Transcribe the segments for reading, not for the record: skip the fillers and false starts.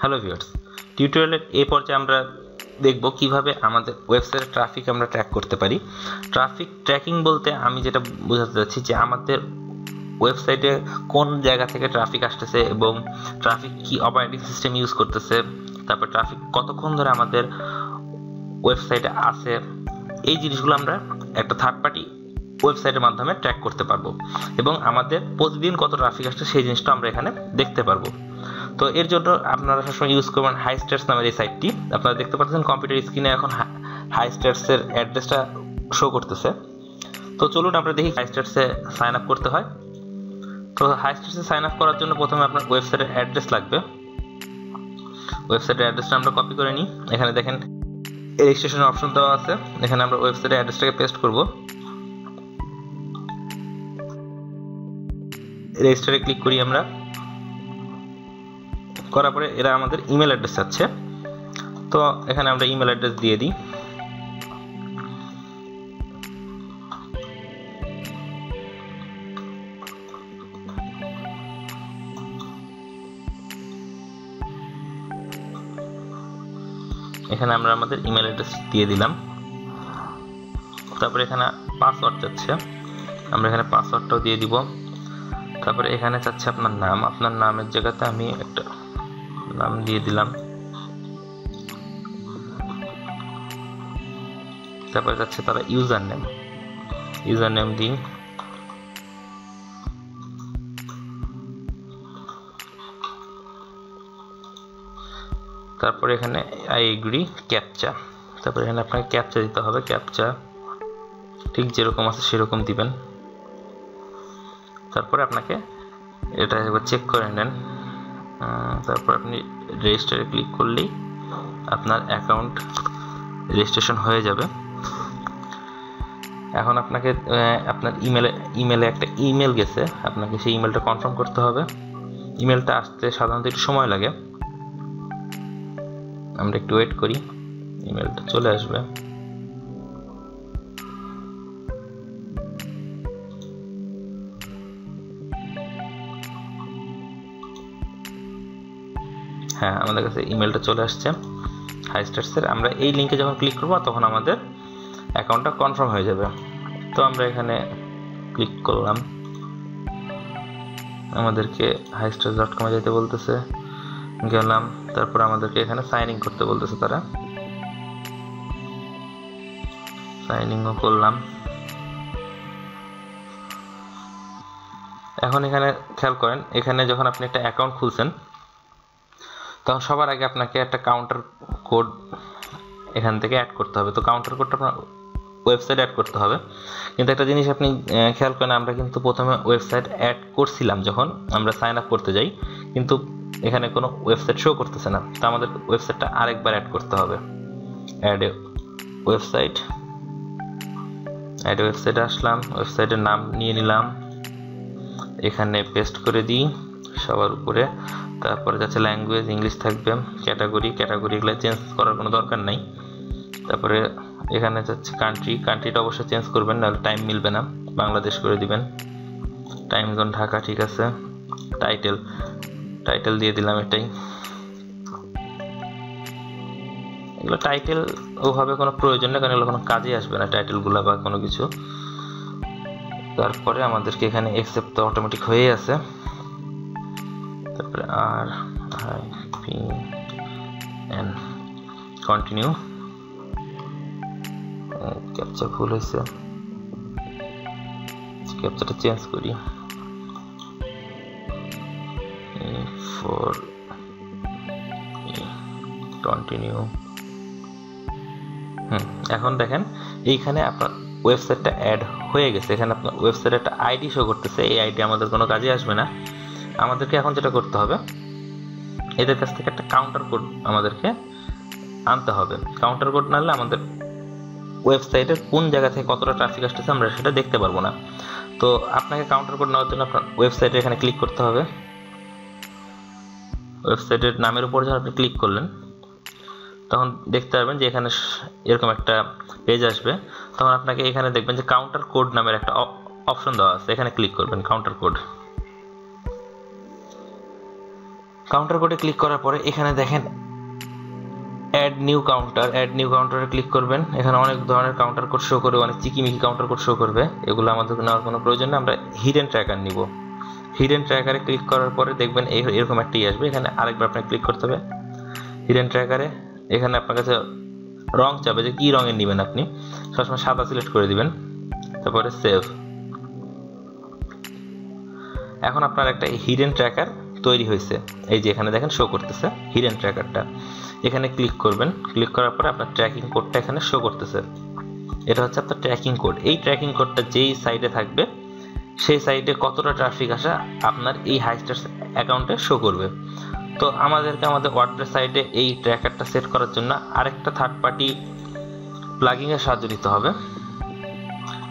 Hello viewers, টিউটোরিয়ালের এই পর্যায়ে আমরা দেখব কিভাবে আমাদের ওয়েবসাইটের ট্রাফিক আমরা ট্র্যাক করতে পারি। ট্রাফিক ট্র্যাকিং বলতে আমি যেটা বোঝাতে চাচ্ছি যে আমাদের ওয়েবসাইটে কোন জায়গা থেকে ট্রাফিক আসতেছে এবং ট্রাফিক কি অপারেটিং সিস্টেম ইউজ করতেছে, তারপর ট্রাফিক কতক্ষণ ধরে আমাদের ওয়েবসাইটে আছে, এই জিনিসগুলো আমরা একটা থার্ড পার্টি ওয়েবসাইটের মাধ্যমে ট্র্যাক করতে পারবো এবং আমাদের প্রতিদিন কত ট্রাফিক আসছে সেই জিনিসটা আমরা এখানে দেখতে পারবো। তো এর জন্য আপনারা সবসময় ইউজ করবেন হাইস্টার্স নামের এই সাইটটি। আপনারা দেখতে পাচ্ছেন কম্পিউটার স্ক্রিনে এখন হাইস্টার্সের অ্যাড্রেসটা শো করতেছে। তো চলুন আমরা দেখি হাইস্টার্সে সাইন আপ করতে হয়। তো হাইস্টার্সে সাইন আপ করার জন্য প্রথমে আপনার ওয়েবসাইটের অ্যাড্রেস লাগবে। ওয়েবসাইটের অ্যাড্রেসটা আমরা কপি করে নিই। এখানে দেখেন রেজিস্ট্রেশন অপশন দেওয়া আছে, এখানে আমরা ওয়েবসাইটের অ্যাড্রেসটাকে পেস্ট করব। রেজিস্টারে ক্লিক করি আমরা। করার পরে এরা আমাদের ইমেল অ্যাড্রেস চাচ্ছে, তো এখানে আমরা ইমেল অ্যাড্রেস দিয়ে দিই। এখানে আমরা আমাদের ইমেল অ্যাড্রেস দিয়ে দিলাম। তারপরে এখানে পাসওয়ার্ড চাচ্ছে, আমরা এখানে পাসওয়ার্ডটাও দিয়ে দিব। তারপরে এখানে চাচ্ছে আপনার নাম, আপনার নামের জায়গাতে আমি একটা নাম দিয়ে দিলাম। তারপরে যাচ্ছে তারা ইউজার নেম দিই। তারপরে এখানে আই এগ্রি ক্যাপচা, তারপরে এখানে আপনাকে ক্যাপচা দিতে হবে। ক্যাপচা ঠিক যেরকম আছে সেরকম দিবেন। তারপরে আপনাকে এটা একবার চেক করে নেন। তারপর আপনি রেজিস্টারে ক্লিক করলেই আপনার অ্যাকাউন্ট রেজিস্ট্রেশন হয়ে যাবে। এখন আপনাকে আপনার ইমেলে একটা ইমেল গেছে, আপনাকে সেই ইমেলটা কনফার্ম করতে হবে। ইমেলটা আসতে সাধারণত একটু সময় লাগে, আমরা একটু ওয়েট করি, ইমেলটা চলে আসবে। হ্যাঁ, আমাদের কাছে ইমেলটা চলে আসছে হাইস্টার্সের। আমরা এই লিঙ্কে যখন ক্লিক করবো তখন আমাদের অ্যাকাউন্টটা কনফার্ম হয়ে যাবে। তো আমরা এখানে ক্লিক করলাম, আমাদেরকে haistars.com এ যেতে বলতেছে, গেলাম। তারপর আমাদেরকে এখানে সাইন ইন করতে বলতেছে, তারা সাইন ইনও করলাম। এখন এখানে খেয়াল করেন, এখানে যখন আপনি একটা অ্যাকাউন্ট খুলছেন তখন সবার আগে আপনাকে একটা কাউন্টার কোড এখান থেকে অ্যাড করতে হবে। তো কাউন্টার কোডটা আপনার ওয়েবসাইট অ্যাড করতে হবে। কিন্তু একটা জিনিস আপনি খেয়াল করেন, আমরা কিন্তু প্রথমে ওয়েবসাইট অ্যাড করছিলাম যখন আমরা সাইন আপ করতে যাই, কিন্তু এখানে কোনো ওয়েবসাইট শো করতেছে না। তো আমাদের ওয়েবসাইটটা আরেকবার অ্যাড করতে হবে। অ্যাড ওয়েবসাইটে আসলাম, ওয়েবসাইটের নাম নিয়ে নিলাম, এখানে পেস্ট করে দিই সবার উপরে। তারপরে যাচ্ছে ল্যাঙ্গুয়েজ, ইংলিশ থাকবে। ক্যাটাগরিগুলো চেঞ্জ করার কোনো দরকার নাই। তারপরে এখানে যাচ্ছে কান্ট্রিটা অবশ্যই চেঞ্জ করবেন, নাহলে টাইম মিলবে না, বাংলাদেশ করে দিবেন। টাইম জোন ঢাকা, ঠিক আছে। টাইটেল দিয়ে দিলাম এটাই। এগুলো টাইটেল ওভাবে কোনো প্রয়োজন নেই, কারণ এগুলো কোনো কাজে আসবে না টাইটেলগুলো বা কোনো কিছু। তারপরে আমাদেরকে এখানে অ্যাকসেপ্ট তো অটোমেটিক হয়ে আছে। তারপরে কন্টিনিউ। ক্যাপচা ভুল হয়েছে, ক্যাপচাটা চেঞ্জ করি। কন্টিনিউ। এখন দেখেন এইখানে আপনার ওয়েবসাইটটা অ্যাড হয়ে গেছে। এখানে আপনার ওয়েবসাইটে একটা আইডি শো করতেছে, এই আইডি আমাদের কোনো কাজে আসবে না। আমাদেরকে এখন যেটা করতে হবে, এদের কাছ থেকে একটা কাউন্টার কোড আমাদেরকে আনতে হবে। কাউন্টার কোড না হলে আমাদের ওয়েবসাইটের কোন জায়গা থেকে কতটা ট্রাফিক আসতেছে আমরা সেটা দেখতে পারবো না। তো আপনাকে কাউন্টার কোড নেওয়ার জন্য আপনার ওয়েবসাইটে এখানে ক্লিক করতে হবে। ওয়েবসাইটের নামের উপর যখন আপনি ক্লিক করলেন তখন দেখতে পারবেন যে এখানে এরকম একটা পেজ আসবে। তখন আপনাকে এখানে দেখবেন যে কাউন্টার কোড নামের একটা অপশন দেওয়া আছে, এখানে ক্লিক করবেন কাউন্টার কোড। কাউন্টার কোডে ক্লিক করার পরে এখানে দেখেন অ্যাড নিউ কাউন্টারে ক্লিক করবেন। এখানে অনেক ধরনের কাউন্টার কোড শো করবে, অনেক চিকিমিকি কাউন্টার কোড শো করবে, এগুলো আমাদের নেওয়ার কোনো প্রয়োজন নেই। আমরা হিডেন ট্র্যাকার নিব। হিডেন ট্র্যাকারে ক্লিক করার পরে দেখবেন এরকম একটা আসবে। এখানে আরেকবার আপনাকে ক্লিক করতে হবে হিডেন ট্র্যাকারে। এখানে আপনার কাছে রং চাবে যে কি রঙের নেবেন, আপনি সবসময় সাদা সিলেক্ট করে দিবেন, তারপরে সেভ। এখন আপনার একটা হিডেন ট্র্যাকার তৈরি হয়েছে, এই যে এখানে দেখেন শো করতেছে হিডেন ট্র্যাকারটা। এখানে ক্লিক করবেন, ক্লিক করার পরে আপনার ট্র্যাকিং কোডটা এখানে শো করতেছে। এটা হচ্ছে আপনার ট্র্যাকিং কোড। এই ট্র্যাকিং কোডটা যেই সাইডে থাকবে সেই সাইডে কতটা ট্রাফিক আসা আপনার এই হাইস্টার্স অ্যাকাউন্টে শো করবে। তো আমাদেরকে আমাদের ওয়ার্ডপ্রেস সাইটে এই ট্র্যাকারটা সেট করার জন্য আরেকটা থার্ড পার্টি প্লাগিংয়ের সাহায্য নিতে হবে।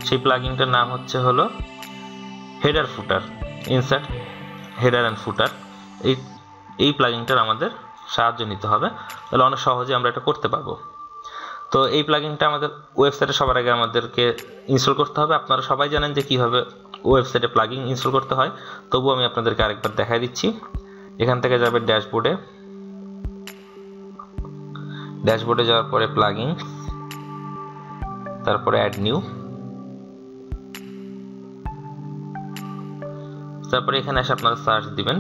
সেই প্লাগিংটার নাম হলো header footer, insert header and ফুটার। এই প্লাগিংটার আমাদের সাহায্য নিতে হবে, তাহলে অনেক সহজে আমরা এটা করতে পারবো। তো এই প্লাগিংটা আমাদের ওয়েবসাইটে সবার আগে আমাদেরকে ইনস্টল করতে হবে। আপনারা সবাই জানেন যে কীভাবে ওয়েবসাইটে প্লাগিং ইনস্টল করতে হয়, তবুও আমি আপনাদেরকে আরেকবার দেখাই দিচ্ছি। এখান থেকে যাবে ড্যাশবোর্ডে যাওয়ার পরে প্লাগিং, তারপরে অ্যাড নিউ, তারপরে এখানে এসে আপনারা সার্চ দিবেন।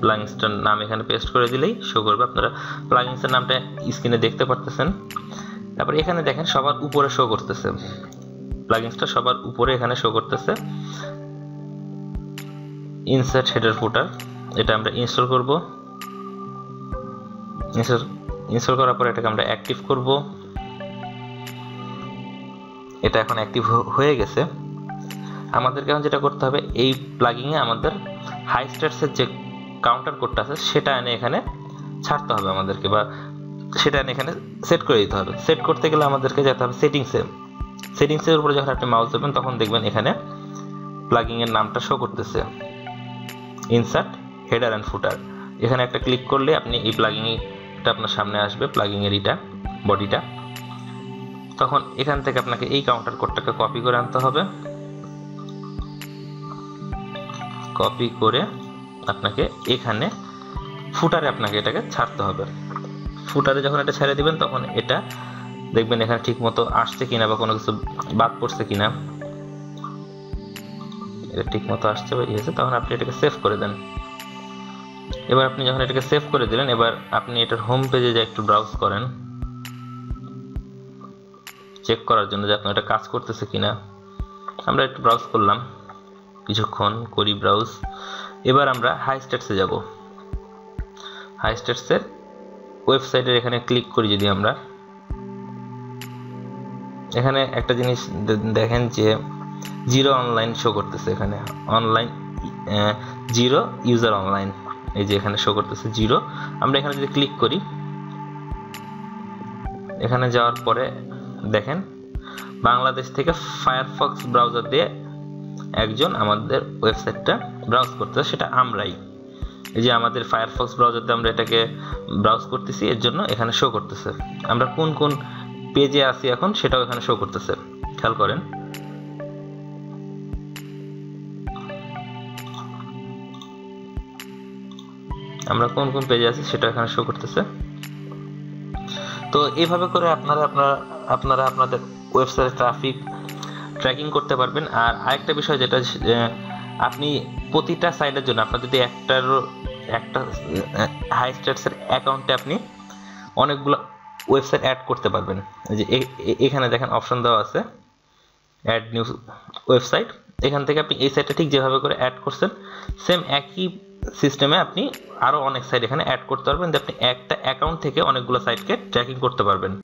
প্লাগিংসটার নাম এখানে পেস্ট করে দিলেই শো করবে। আপনারা প্লাগিংসের নামটা স্ক্রিনে দেখতে পারতেছেন। তারপরে এখানে দেখেন সবার উপরে শো করতেছে, প্লাগিংসটা সবার উপরে এখানে শো করতেছে ইনসার্ট হেডার ফুটার। এটা আমরা ইনস্টল করব। ইনস্টল করার পরে এটাকে আমরা অ্যাক্টিভ করব। এটা এখন অ্যাক্টিভ হয়ে গেছে। আমাদেরকে এখন যেটা করতে হবে, এই প্লাগিংয়ে আমাদের হাইস্টার্সের যে কাউন্টার কোডটা আছে সেটা এনে এখানে ছাড়তে হবে আমাদেরকে, বা সেটা এনে এখানে সেট করে দিতে হবে। সেট করতে গেলে আমাদেরকে যেতে হবে সেটিংসের উপরে যখন আপনি মাউস দেবেন তখন দেখবেন এখানে প্লাগিংয়ের নামটা শো করতেছে ইনসার্ট হেডার অ্যান্ড ফুটার। এখানে একটা ক্লিক করলে আপনি এই প্লাগিংটা আপনার সামনে আসবে, প্লাগিংয়ের বডিটা। তখন এখান থেকে আপনাকে এই কাউন্টার কোডটাকে কপি করে আনতে হবে। কপি করে আপনাকে এখানে ফুটারে আপনাকে এটাকে ছাড়তে হবে। ফুটারে যখন এটা ছেড়ে দিবেন তখন এটা দেখবেন এখানে ঠিক মতো আসছে কিনা বা কোনো কিছু বাদ পড়ছে কিনা। এটা ঠিক মতো আসছে বা ইয়েছে, তখন আপনি এটাকে সেভ করে দেন। এবার আপনি যখন এটাকে সেভ করে দিলেন, এবার আপনি এটার হোম পেজে যে একটু ব্রাউজ করেন চেক করার জন্য যে আপনার এটা কাজ করতেছে কিনা। আমরা একটু ব্রাউজ করলাম, কিছুক্ষণ করি ব্রাউজ। এবার আমরা হাইস্টার্সে যাব। হাইস্টার্সের ওয়েবসাইটের এখানে ক্লিক করি যদি আমরা, এখানে একটা জিনিস দেখেন যে জিরো অনলাইন শো করতেছে, এখানে অনলাইন জিরো ইউজার অনলাইন, এই যে এখানে শো করতেছে জিরো। আমরা এখানে যদি ক্লিক করি, এখানে যাওয়ার পরে দেখেন বাংলাদেশ থেকে ফায়ারফক্স ব্রাউজার দিয়ে একজন আমাদের ওয়েবসাইটটা ব্রাউজ করতেছে, সেটা আমরাই। এই যে আমাদের ফায়ারফক্স ব্রাউজার দিয়ে আমরা এটাকে ব্রাউজ করতেছি, এর জন্য এখানে শো করতেছে। আমরা কোন কোন পেজে আছি এখন সেটাও এখানে শো করতেছে, খেয়াল করেন। আমরা কোন কোন পেজে আছি সেটা এখানে শো করতেছে। তো এইভাবে করে আপনারা আপনাদের ওয়েবসাইটে ট্রাফিক ট্র্যাকিং করতে পারবেন। আর আরেকটা বিষয় যেটা আপনি প্রতিটা সাইটের জন্য আপনার যদি একটা হাইস্টার্সের অ্যাকাউন্টে আপনি অনেকগুলো ওয়েবসাইট অ্যাড করতে পারবেন। যে এখানে দেখেন অপশন দেওয়া আছে অ্যাড নিউ ওয়েবসাইট। এখান থেকে আপনি এই সাইটটা ঠিক যেভাবে করে অ্যাড করছেন সেম একই সিস্টেমে আপনি আরও অনেক সাইট এখানে অ্যাড করতে পারবেন, যে আপনি একটা অ্যাকাউন্ট থেকে অনেকগুলো সাইটকে ট্র্যাকিং করতে পারবেন।